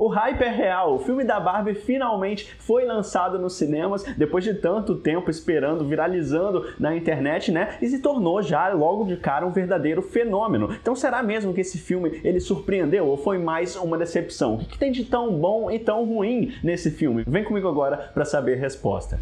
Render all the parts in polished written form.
O hype é real, o filme da Barbie finalmente foi lançado nos cinemas, depois de tanto tempo esperando, viralizando na internet, né? E se tornou já logo de cara um verdadeiro fenômeno. Então será mesmo que esse filme ele surpreendeu ou foi mais uma decepção? O que tem de tão bom e tão ruim nesse filme? Vem comigo agora para saber a resposta.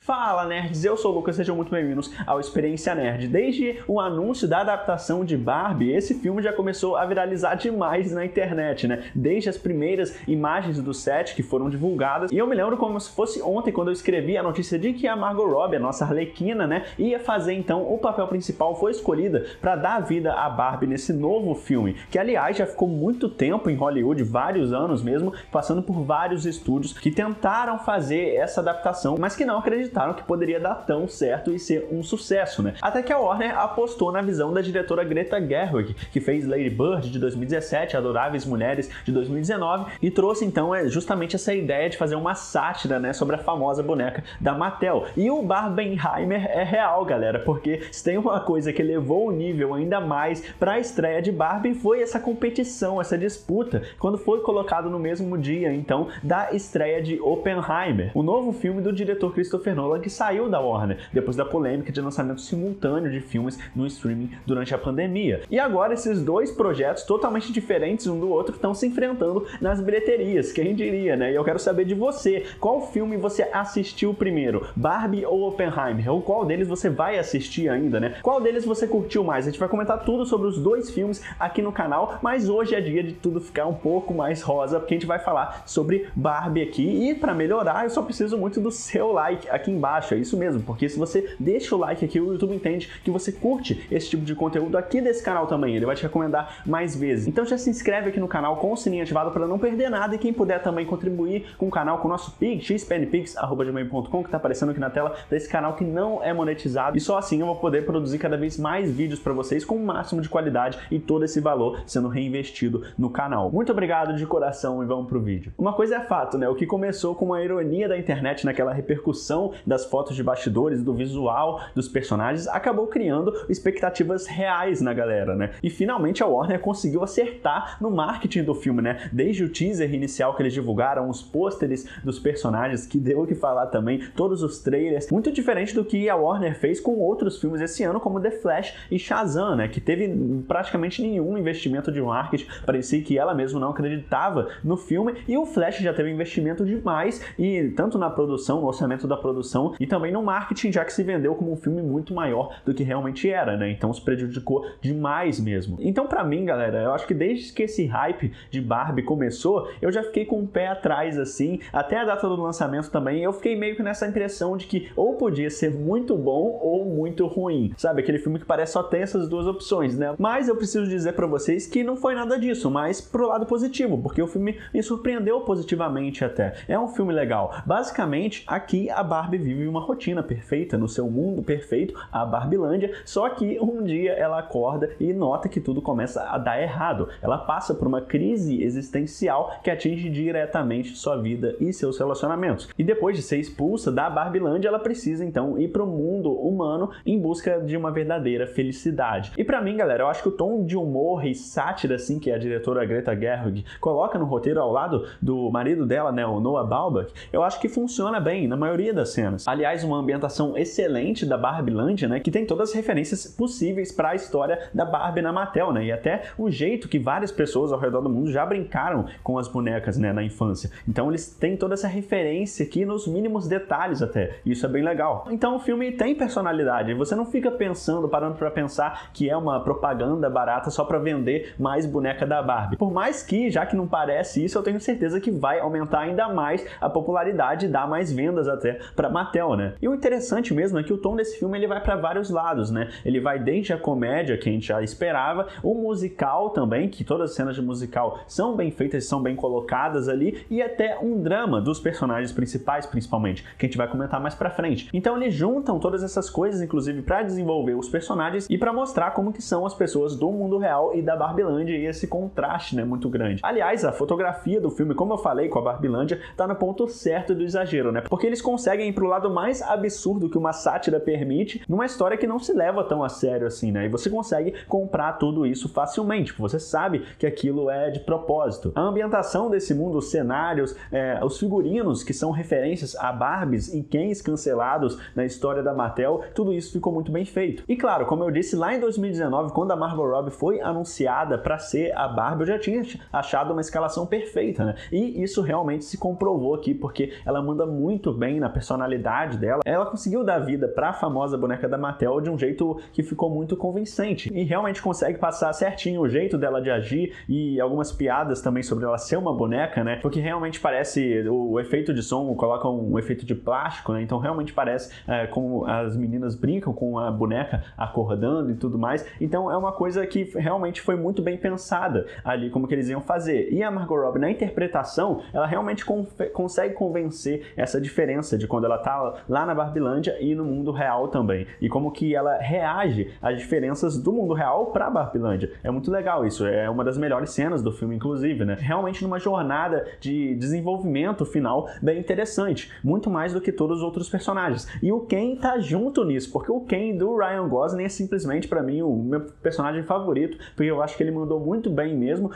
Fala nerds, eu sou o Lucas, sejam muito bem-vindos ao Experiência Nerd. Desde o anúncio da adaptação de Barbie, esse filme já começou a viralizar demais na internet, né? Desde as primeiras imagens do set que foram divulgadas, e eu me lembro como se fosse ontem quando eu escrevi a notícia de que a Margot Robbie, a nossa Arlequina, né, ia fazer então o papel principal, foi escolhida para dar vida a Barbie nesse novo filme, que aliás já ficou muito tempo em Hollywood, vários anos mesmo, passando por vários estúdios que tentaram fazer essa adaptação, mas que não acreditaram que poderia dar tão certo e ser um sucesso, né? Até que a Warner apostou na visão da diretora Greta Gerwig, que fez Lady Bird de 2017, Adoráveis Mulheres de 2019, e trouxe então justamente essa ideia de fazer uma sátira, né, sobre a famosa boneca da Mattel. E o Barbenheimer é real, galera, porque se tem uma coisa que elevou o nível ainda mais para a estreia de Barbie foi essa competição, essa disputa, quando foi colocado no mesmo dia, então, da estreia de Oppenheimer, o novo filme do diretor Christopher Nolan, que saiu da Warner depois da polêmica de lançamento simultâneo de filmes no streaming durante a pandemia. E agora esses dois projetos totalmente diferentes um do outro estão se enfrentando nas bilheterias, quem diria, né? E eu quero saber de você, qual filme você assistiu primeiro, Barbie ou Oppenheimer? Ou qual deles você vai assistir ainda, né? Qual deles você curtiu mais? A gente vai comentar tudo sobre os dois filmes aqui no canal, mas hoje é dia de tudo ficar um pouco mais rosa, porque a gente vai falar sobre Barbie aqui, e para melhorar eu só preciso muito do seu like aqui embaixo, é isso mesmo, porque se você deixa o like aqui, o YouTube entende que você curte esse tipo de conteúdo aqui desse canal também, ele vai te recomendar mais vezes. Então já se inscreve aqui no canal com o sininho ativado para não perder nada, e quem puder também contribuir com o canal, com o nosso Pix, xpnpix@gmail.com, que tá aparecendo aqui na tela desse canal que não é monetizado, e só assim eu vou poder produzir cada vez mais vídeos para vocês com o máximo de qualidade e todo esse valor sendo reinvestido no canal. Muito obrigado de coração e vamos pro vídeo. Uma coisa é fato, né? O que começou com uma ironia da internet naquela repercussão das fotos de bastidores, do visual dos personagens, acabou criando expectativas reais na galera, né? E finalmente a Warner conseguiu acertar no marketing do filme, né? Desde o teaser inicial que eles divulgaram, os pôsteres dos personagens, que deu o que falar também, todos os trailers, muito diferente do que a Warner fez com outros filmes esse ano, como The Flash e Shazam, né? Que teve praticamente nenhum investimento de marketing, parecia que ela mesma não acreditava no filme, e o Flash já teve investimento demais, e tanto na produção, no orçamento da produção, e também no marketing, já que se vendeu como um filme muito maior do que realmente era, né? Então se prejudicou demais mesmo. Então pra mim, galera, eu acho que desde que esse hype de Barbie começou, eu já fiquei com o pé atrás, assim, até a data do lançamento também, eu fiquei meio que nessa impressão de que ou podia ser muito bom ou muito ruim, sabe? Aquele filme que parece só ter essas duas opções, né? Mas eu preciso dizer pra vocês que não foi nada disso, mas pro lado positivo, porque o filme me surpreendeu positivamente até. É um filme legal. Basicamente, aqui a Barbie vive uma rotina perfeita, no seu mundo perfeito, a Barbilândia, só que um dia ela acorda e nota que tudo começa a dar errado. Ela passa por uma crise existencial que atinge diretamente sua vida e seus relacionamentos. E depois de ser expulsa da Barbilândia, ela precisa então ir para o mundo humano em busca de uma verdadeira felicidade. E pra mim, galera, eu acho que o tom de humor e sátira assim que a diretora Greta Gerwig coloca no roteiro ao lado do marido dela, né, o Noah Baumbach, eu acho que funciona bem na maioria das cenas. Aliás, uma ambientação excelente da Barbilândia, né, que tem todas as referências possíveis para a história da Barbie na Mattel, né, e até o jeito que várias pessoas ao redor do mundo já brincaram com as bonecas, né, na infância. Então eles têm toda essa referência aqui nos mínimos detalhes até, e isso é bem legal. Então o filme tem personalidade, você não fica pensando, parando para pensar que é uma propaganda barata só para vender mais boneca da Barbie. Por mais que, já que não parece isso, eu tenho certeza que vai aumentar ainda mais a popularidade e dar mais vendas até para Mattel, né? E o interessante mesmo é que o tom desse filme ele vai para vários lados, né? Ele vai desde a comédia, que a gente já esperava, o musical também, que todas as cenas de musical são bem feitas, são bem colocadas ali, e até um drama dos personagens principais, principalmente, que a gente vai comentar mais pra frente. Então eles juntam todas essas coisas, inclusive para desenvolver os personagens e para mostrar como que são as pessoas do mundo real e da Barbilândia, e esse contraste, né, muito grande. Aliás, a fotografia do filme, como eu falei com a Barbilândia, tá no ponto certo do exagero, né? Porque eles conseguem ir pro lado mais absurdo que uma sátira permite, numa história que não se leva tão a sério assim, né? E você consegue comprar tudo isso facilmente, você sabe que aquilo é de propósito. A ambientação desse mundo, os cenários, os figurinos que são referências a Barbies e Kens cancelados na história da Mattel, tudo isso ficou muito bem feito. E claro, como eu disse, lá em 2019, quando a Margot Robbie foi anunciada para ser a Barbie, eu já tinha achado uma escalação perfeita, né? E isso realmente se comprovou aqui, porque ela manda muito bem na personalidade dela. Ela conseguiu dar vida para a famosa boneca da Mattel de um jeito que ficou muito convincente e realmente consegue passar certinho o jeito dela de agir e algumas piadas também sobre ela ser uma boneca, né? Porque realmente parece, o efeito de som coloca um efeito de plástico, né? Então realmente parece como as meninas brincam com a boneca acordando e tudo mais. Então é uma coisa que realmente foi muito bem pensada ali, como que eles iam fazer. E a Margot Robbie, na interpretação, ela realmente consegue convencer essa diferença de quando ela tá lá na Barbilândia e no mundo real também. E como que ela reage às diferenças do mundo real pra Barbilândia. É muito legal isso, é uma das melhores cenas do filme, inclusive, né? Realmente numa jornada de desenvolvimento final bem interessante, muito mais do que todos os outros personagens. E o Ken tá junto nisso, porque o Ken do Ryan Gosling é simplesmente, pra mim, o meu personagem favorito, porque eu acho que ele mandou muito bem mesmo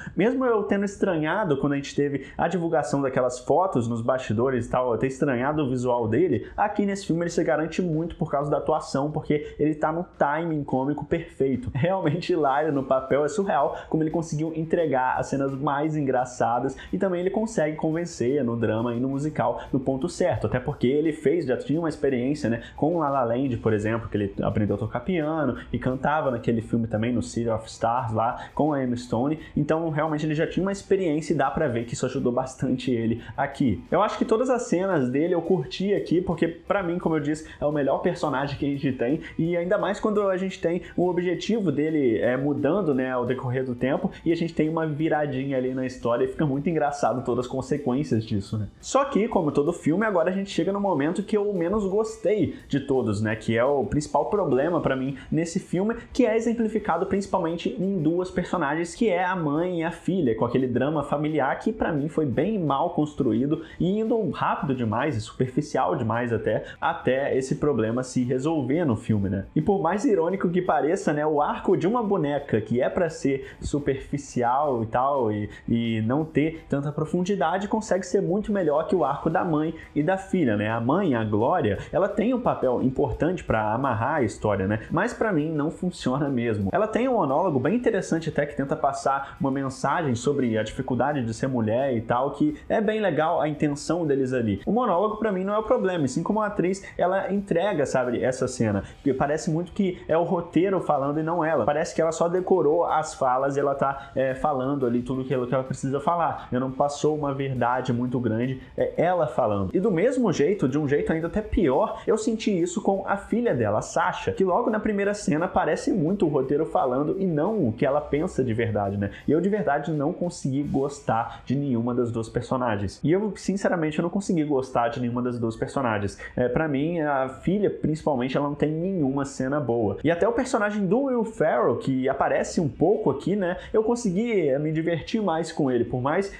eu tendo estranhado quando a gente teve a divulgação daquelas fotos nos bastidores e tal, eu ter estranhado o visual dele, aqui nesse filme ele se garante muito por causa da atuação, porque ele tá no timing cômico perfeito. Realmente hilário no papel, é surreal como ele conseguiu entregar as cenas mais engraçadas e também ele consegue convencer no drama e no musical no ponto certo, até porque ele já tinha uma experiência, né, com La La Land, por exemplo, que ele aprendeu a tocar piano e cantava naquele filme também, no City of Stars lá, com a Emma Stone, então realmente ele já tinha uma experiência e dá pra ver que isso ajudou bastante ele aqui. Eu acho que todas as cenas dele eu curti aqui, porque pra mim, como eu disse, é o melhor personagem que a gente tem, e ainda mais quando a gente tem o objetivo dele mudando, né, ao decorrer do tempo, e a gente tem uma viradinha ali na história e fica muito engraçado todas as consequências disso, né. Só que, como todo filme, agora a gente chega no momento que eu menos gostei de todos, né, que é o principal problema pra mim nesse filme, que é exemplificado principalmente em duas personagens, que é a mãe e a filha, com aquele drama familiar que pra mim foi bem mal construído e indo rápido demais e superficial demais até esse problema se resolver no filme, né. E por mais irônico que pareça, né, o arco de uma boneca que é pra ser superficial e tal e não ter tanta profundidade consegue ser muito melhor que o arco da mãe e da filha, né. A mãe, a Glória, ela tem um papel importante pra amarrar a história, né, mas pra mim não funciona mesmo. Ela tem um monólogo bem interessante até que tenta passar uma mensagem sobre a dificuldade de ser mulher e tal, que é bem legal a intenção deles ali. O monólogo pra mim não é o problema, assim como a atriz, ela entrega, sabe, essa cena, porque parece muito que é o roteiro falando e não ela. Parece que ela só decorou as falas e ela tá falando ali tudo aquilo que ela precisa falar. Não passou uma verdade muito grande, é ela falando. E do mesmo jeito, de um jeito ainda até pior, eu senti isso com a filha dela, a Sasha, que logo na primeira cena parece muito o roteiro falando e não o que ela pensa de verdade, né? E eu de verdade não consegui gostar de nenhuma das duas personagens. E eu, sinceramente, eu não consegui gostar de nenhuma das duas personagens. Pra mim, a filha, principalmente, ela não tem nenhuma cena boa. E até o personagem do Will Ferrell, que aparece um pouco aqui, né? Eu consegui me divertir mais com ele, por mais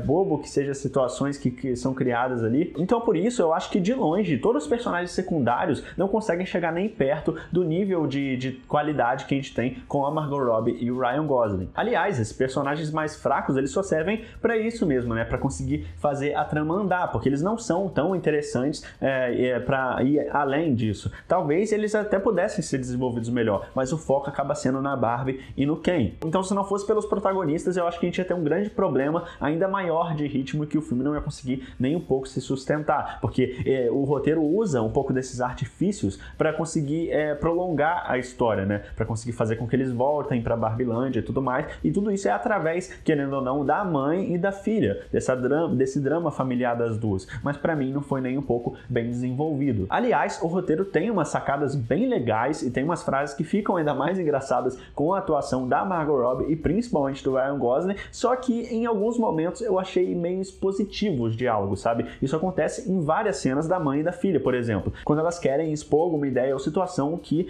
bobo que sejam as situações que são criadas ali. Então, por isso, eu acho que de longe, todos os personagens secundários não conseguem chegar nem perto do nível de qualidade que a gente tem com a Margot Robbie e o Ryan Gosling. Aliás, esses personagens mais fracos, eles só servem pra isso mesmo, né? Pra conseguir fazer a trama andar, porque eles não são tão interessantes pra ir além disso. Talvez eles até pudessem ser desenvolvidos melhor, mas o foco acaba sendo na Barbie e no Ken. Então, se não fosse pelos protagonistas, eu acho que a gente ia ter um grande problema ainda maior de ritmo, que o filme não ia conseguir nem um pouco se sustentar, porque o roteiro usa um pouco desses artifícios para conseguir prolongar a história, né? Para conseguir fazer com que eles voltem para Barbilândia e tudo mais, e tudo isso é através, querendo ou não, da mãe e da filha, desse drama familiar das duas, mas para mim não foi nem um pouco bem desenvolvido. Aliás, o roteiro tem umas sacadas bem legais e tem umas frases que ficam ainda mais engraçadas com a atuação da Margot Robbie e principalmente do Ryan Gosling, só que em alguns momentos eu achei meio expositivos os diálogos, sabe? Isso acontece em várias cenas da mãe e da filha, por exemplo, quando elas querem expor alguma ideia ou situação que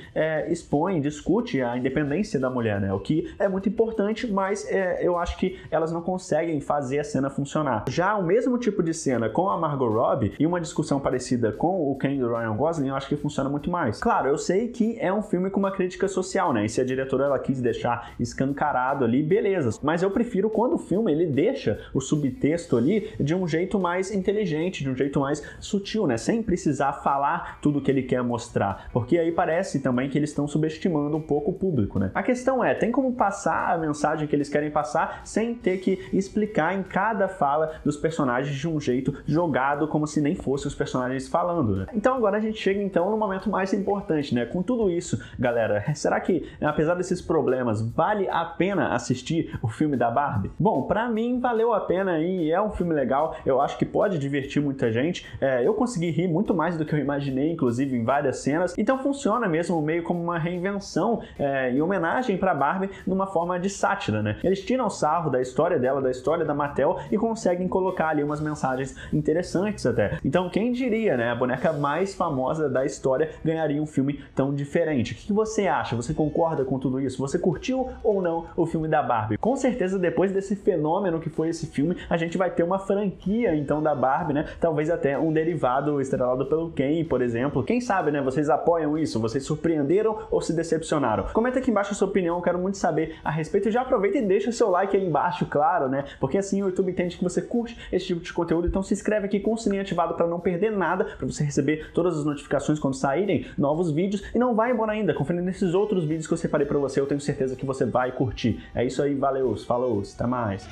discute a independência da mulher, né? O que é muito importante, mas eu acho que elas não conseguem fazer a cena funcionar. Já o mesmo tipo de cena com a Margot Robbie e uma discussão parecida parecida com o Ken do Ryan Gosling, eu acho que funciona muito mais. Claro, eu sei que é um filme com uma crítica social, né? E se a diretora ela quis deixar escancarado ali, beleza. Mas eu prefiro quando o filme ele deixa o subtexto ali de um jeito mais inteligente, de um jeito mais sutil, né? Sem precisar falar tudo que ele quer mostrar. Porque aí parece também que eles estão subestimando um pouco o público, né? A questão é, tem como passar a mensagem que eles querem passar sem ter que explicar em cada fala dos personagens de um jeito jogado, como se nem fossem os personagens falando, né? Então agora a gente chega então no momento mais importante, né? Com tudo isso, galera, será que, apesar desses problemas, vale a pena assistir o filme da Barbie? Bom, pra mim valeu a pena e é um filme legal, eu acho que pode divertir muita gente, eu consegui rir muito mais do que eu imaginei, inclusive em várias cenas, então funciona mesmo meio como uma reinvenção e homenagem pra Barbie numa forma de sátira, né? Eles tiram sarro da história dela, da história da Mattel e conseguem colocar ali umas mensagens interessantes até. Então quem diria, né? A boneca mais famosa da história ganharia um filme tão diferente. O que você acha? Você concorda com tudo isso? Você curtiu ou não o filme da Barbie? Com certeza depois desse fenômeno que foi esse filme, a gente vai ter uma franquia então da Barbie, né? Talvez até um derivado estrelado pelo Ken, por exemplo. Quem sabe, né? Vocês apoiam isso? Vocês surpreenderam ou se decepcionaram? Comenta aqui embaixo a sua opinião, eu quero muito saber a respeito. Já aproveita e deixa o seu like aí embaixo, claro, né? Porque assim o YouTube entende que você curte esse tipo de conteúdo, então se inscreve aqui com o sininho ativado para não perder nada, para você receber todas as notificações quando saírem novos vídeos. E não vai embora ainda, conferindo nesses outros vídeos que eu separei para você, eu tenho certeza que você vai curtir. É isso aí, valeu, falou, até mais!